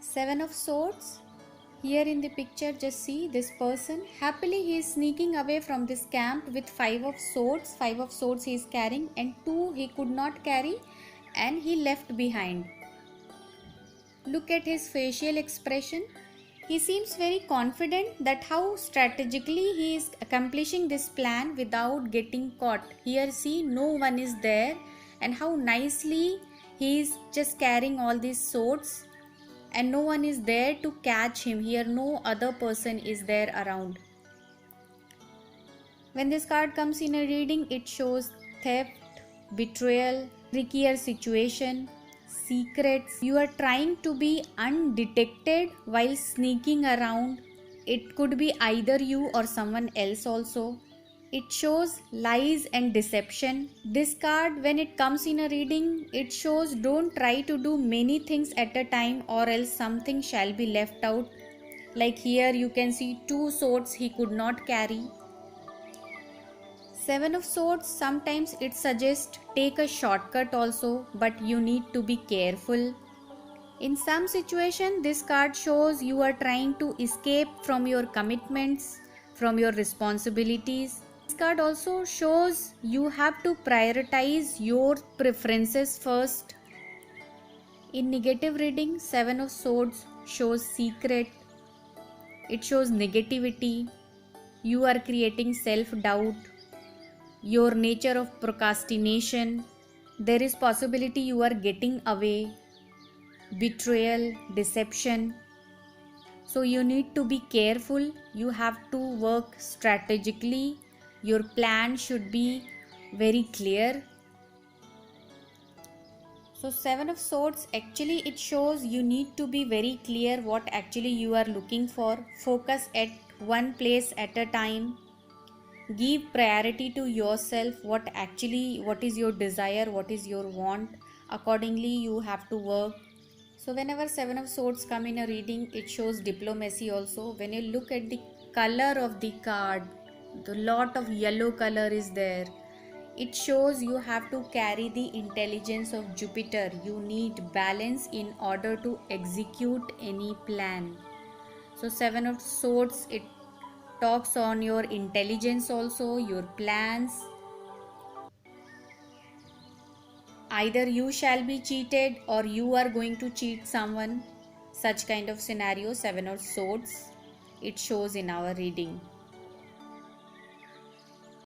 Seven of Swords. Here in the picture, just see this person. Happily he is sneaking away from this camp with Five of Swords. Five of Swords he is carrying, and two he could not carry and he left behind. Look at his facial expression. He seems very confident that how strategically he is accomplishing this plan without getting caught. Here see, no one is there, and how nicely he is just carrying all these swords and no one is there to catch him. Here no other person is there around. When this card comes in a reading, it shows theft, betrayal, trickier situation, secrets. You are trying to be undetected while sneaking around. It could be either you or someone else also. It shows lies and deception. This card, when it comes in a reading, it shows don't try to do many things at a time or else something shall be left out. Like here you can see two swords he could not carry. Seven of Swords, sometimes it suggests take a shortcut also, but you need to be careful. In some situation, this card shows you are trying to escape from your commitments, from your responsibilities. This card also shows you have to prioritize your preferences first. In negative reading, Seven of Swords shows secret. It shows negativity. You are creating self-doubt. Your nature of procrastination. There is possibility you are getting away. Betrayal, deception. So you need to be careful. You have to work strategically. Your plan should be very clear. So Seven of Swords, actually it shows you need to be very clear what actually you are looking for. Focus at one place at a time. Give priority to yourself, what is your desire, what is your want. Accordingly you have to work. So whenever Seven of Swords come in a reading, it shows diplomacy also. When you look at the color of the card, the lot of yellow color is there. It shows you have to carry the intelligence of Jupiter. You need balance in order to execute any plan. So Seven of Swords, it talks on your intelligence also, your plans. Either you shall be cheated or you are going to cheat someone. Such kind of scenario Seven of Swords it shows in our reading.